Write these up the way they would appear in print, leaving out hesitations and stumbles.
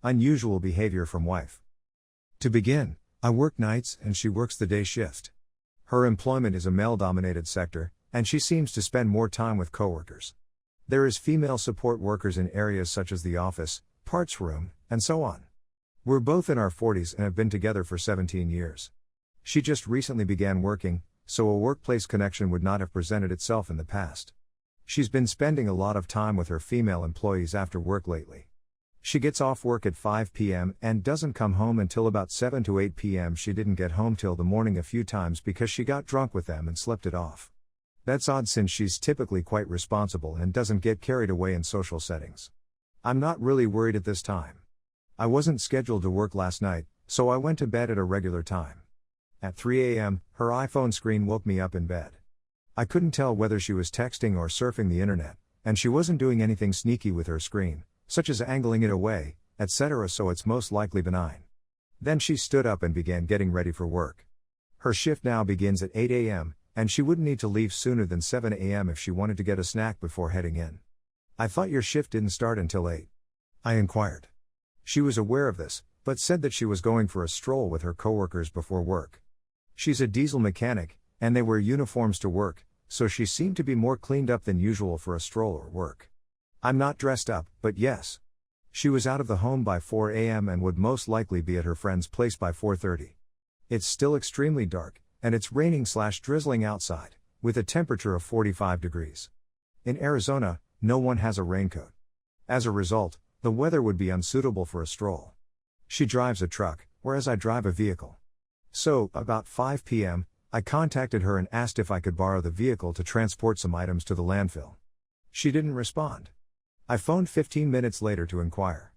Unusual behavior from wife. To begin, I work nights and she works the day shift. Her employment is a male-dominated sector, and she seems to spend more time with coworkers. There is female support workers in areas such as the office, parts room, and so on. We're both in our 40s and have been together for 17 years. She just recently began working, so a workplace connection would not have presented itself in the past. She's been spending a lot of time with her female employees after work lately. She gets off work at 5 p.m. and doesn't come home until about 7 to 8 p.m. She didn't get home till the morning a few times because she got drunk with them and slept it off. That's odd since she's typically quite responsible and doesn't get carried away in social settings. I'm not really worried at this time. I wasn't scheduled to work last night, so I went to bed at a regular time. At 3 a.m., her iPhone screen woke me up in bed. I couldn't tell whether she was texting or surfing the internet, and she wasn't doing anything sneaky with her screen, such as angling it away, etc., so it's most likely benign. Then she stood up and began getting ready for work. Her shift now begins at 8 a.m., and she wouldn't need to leave sooner than 7 a.m. if she wanted to get a snack before heading in. I thought your shift didn't start until 8. I inquired. She was aware of this, but said that she was going for a stroll with her coworkers before work. She's a diesel mechanic, and they wear uniforms to work, so she seemed to be more cleaned up than usual for a stroll or work. I'm not dressed up, but yes. She was out of the home by 4 a.m. and would most likely be at her friend's place by 4:30. It's still extremely dark, and it's raining/drizzling outside, with a temperature of 45 degrees. In Arizona, no one has a raincoat. As a result, the weather would be unsuitable for a stroll. She drives a truck, whereas I drive a vehicle. So, about 5 p.m., I contacted her and asked if I could borrow the vehicle to transport some items to the landfill. She didn't respond. I phoned 15 minutes later to inquire.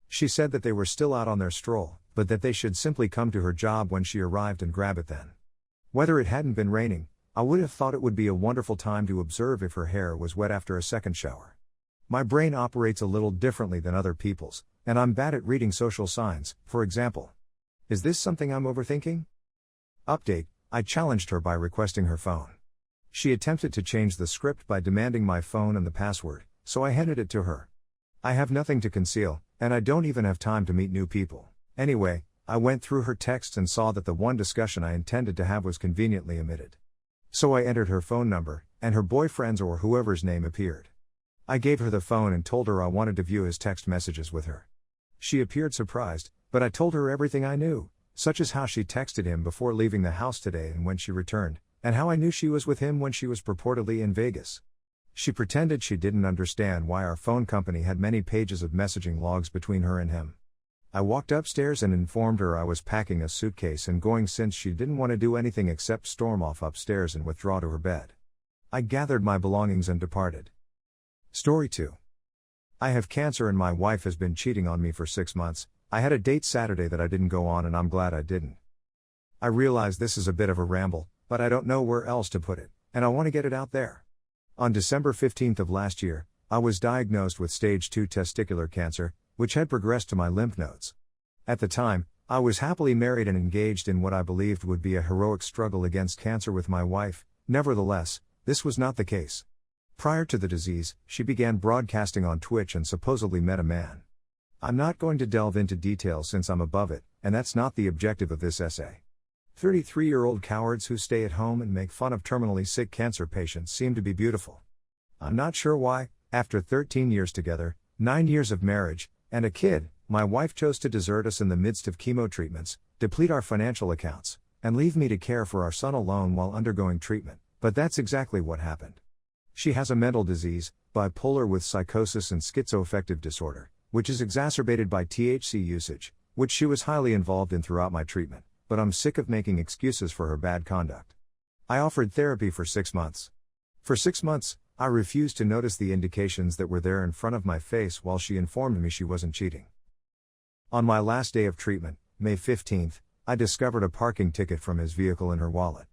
She said that they were still out on their stroll, but that they should simply come to her job when she arrived and grab it then. Whether it hadn't been raining, I would have thought it would be a wonderful time to observe if her hair was wet after a second shower. My brain operates a little differently than other people's, and I'm bad at reading social signs, for example. Is this something I'm overthinking? Update: I challenged her by requesting her phone. She attempted to change the script by demanding my phone and the password, so I handed it to her. I have nothing to conceal, and I don't even have time to meet new people. Anyway, I went through her texts and saw that the one discussion I intended to have was conveniently omitted. So I entered her phone number, and her boyfriend's or whoever's name appeared. I gave her the phone and told her I wanted to view his text messages with her. She appeared surprised, but I told her everything I knew, such as how she texted him before leaving the house today and when she returned, and how I knew she was with him when she was purportedly in Vegas. She pretended she didn't understand why our phone company had many pages of messaging logs between her and him. I walked upstairs and informed her I was packing a suitcase and going since she didn't want to do anything except storm off upstairs and withdraw to her bed. I gathered my belongings and departed. Story 2. I have cancer and my wife has been cheating on me for 6 months. I had a date Saturday that I didn't go on and I'm glad I didn't. I realize this is a bit of a ramble, but I don't know where else to put it, and I want to get it out there. On December 15th of last year, I was diagnosed with stage 2 testicular cancer, which had progressed to my lymph nodes. At the time, I was happily married and engaged in what I believed would be a heroic struggle against cancer with my wife. Nevertheless, this was not the case. Prior to the disease, she began broadcasting on Twitch and supposedly met a man. I'm not going to delve into details since I'm above it, and that's not the objective of this essay. 33-year-old cowards who stay at home and make fun of terminally sick cancer patients seem to be beautiful. I'm not sure why, after 13 years together, 9 years of marriage, and a kid, my wife chose to desert us in the midst of chemo treatments, deplete our financial accounts, and leave me to care for our son alone while undergoing treatment, but that's exactly what happened. She has a mental disease, bipolar with psychosis and schizoaffective disorder, which is exacerbated by THC usage, which she was highly involved in throughout my treatment, but I'm sick of making excuses for her bad conduct. I offered therapy for 6 months. For 6 months, I refused to notice the indications that were there in front of my face while she informed me she wasn't cheating. On my last day of treatment, May 15th, I discovered a parking ticket from his vehicle in her wallet.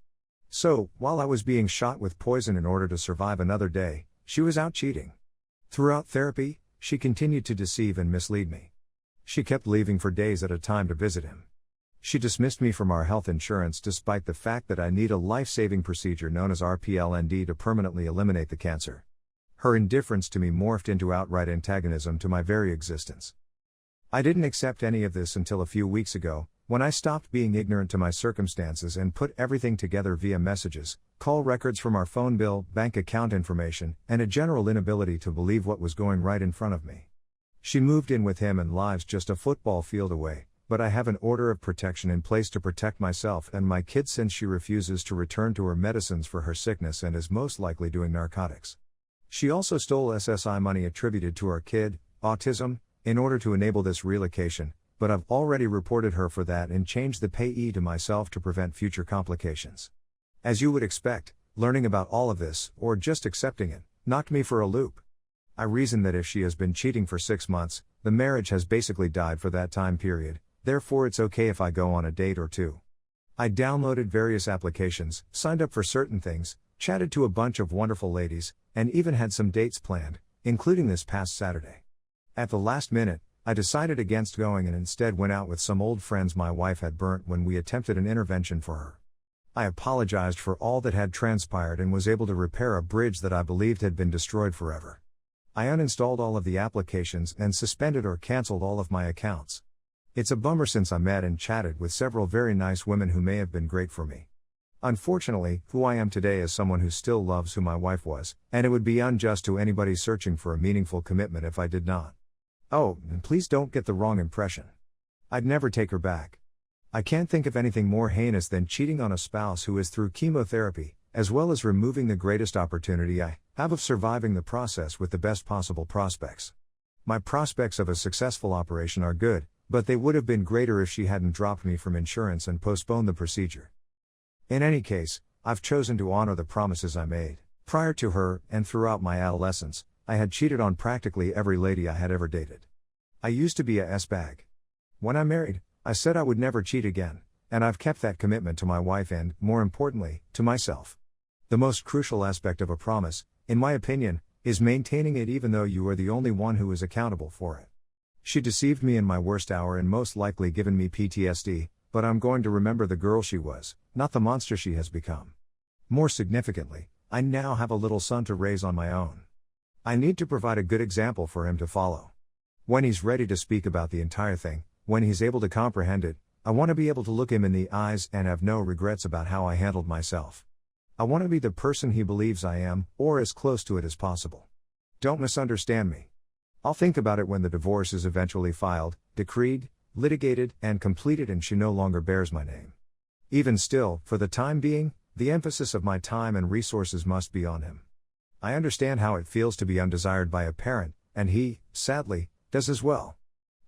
So, while I was being shot with poison in order to survive another day, she was out cheating. Throughout therapy, she continued to deceive and mislead me. She kept leaving for days at a time to visit him. She dismissed me from our health insurance despite the fact that I need a life-saving procedure known as RPLND to permanently eliminate the cancer. Her indifference to me morphed into outright antagonism to my very existence. I didn't accept any of this until a few weeks ago, when I stopped being ignorant to my circumstances and put everything together via messages, call records from our phone bill, bank account information, and a general inability to believe what was going right in front of me. She moved in with him and lives just a football field away, but I have an order of protection in place to protect myself and my kid since she refuses to return to her medicines for her sickness and is most likely doing narcotics. She also stole SSI money attributed to our kid, autism, in order to enable this relocation, but I've already reported her for that and changed the payee to myself to prevent future complications. As you would expect, learning about all of this, or just accepting it, knocked me for a loop. I reasoned that if she has been cheating for 6 months, the marriage has basically died for that time period, therefore it's okay if I go on a date or two. I downloaded various applications, signed up for certain things, chatted to a bunch of wonderful ladies, and even had some dates planned, including this past Saturday. At the last minute, I decided against going and instead went out with some old friends my wife had burnt when we attempted an intervention for her. I apologized for all that had transpired and was able to repair a bridge that I believed had been destroyed forever. I uninstalled all of the applications and suspended or canceled all of my accounts. It's a bummer since I met and chatted with several very nice women who may have been great for me. Unfortunately, who I am today is someone who still loves who my wife was, and it would be unjust to anybody searching for a meaningful commitment if I did not. Oh, and please don't get the wrong impression. I'd never take her back. I can't think of anything more heinous than cheating on a spouse who is through chemotherapy, as well as removing the greatest opportunity I have of surviving the process with the best possible prospects. My prospects of a successful operation are good, but they would have been greater if she hadn't dropped me from insurance and postponed the procedure. In any case, I've chosen to honor the promises I made. Prior to her, and throughout my adolescence, I had cheated on practically every lady I had ever dated. I used to be a S-bag. When I married, I said I would never cheat again, and I've kept that commitment to my wife and, more importantly, to myself. The most crucial aspect of a promise, in my opinion, is maintaining it even though you are the only one who is accountable for it. She deceived me in my worst hour and most likely given me PTSD, but I'm going to remember the girl she was, not the monster she has become. More significantly, I now have a little son to raise on my own. I need to provide a good example for him to follow. When he's ready to speak about the entire thing, when he's able to comprehend it, I want to be able to look him in the eyes and have no regrets about how I handled myself. I want to be the person he believes I am, or as close to it as possible. Don't misunderstand me. I'll think about it when the divorce is eventually filed, decreed, litigated, and completed and she no longer bears my name. Even still, for the time being, the emphasis of my time and resources must be on him. I understand how it feels to be undesired by a parent, and he, sadly, does as well.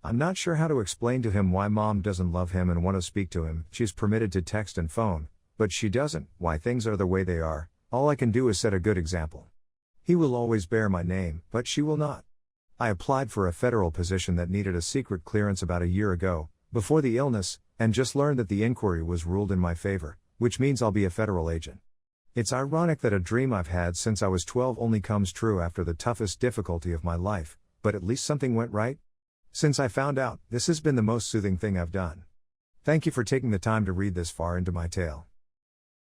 I'm not sure how to explain to him why mom doesn't love him and want to speak to him. She's permitted to text and phone, but she doesn't, why things are the way they are. All I can do is set a good example. He will always bear my name, but she will not. I applied for a federal position that needed a secret clearance about a year ago, before the illness, and just learned that the inquiry was ruled in my favor, which means I'll be a federal agent. It's ironic that a dream I've had since I was 12 only comes true after the toughest difficulty of my life, but at least something went right. Since I found out, this has been the most soothing thing I've done. Thank you for taking the time to read this far into my tale.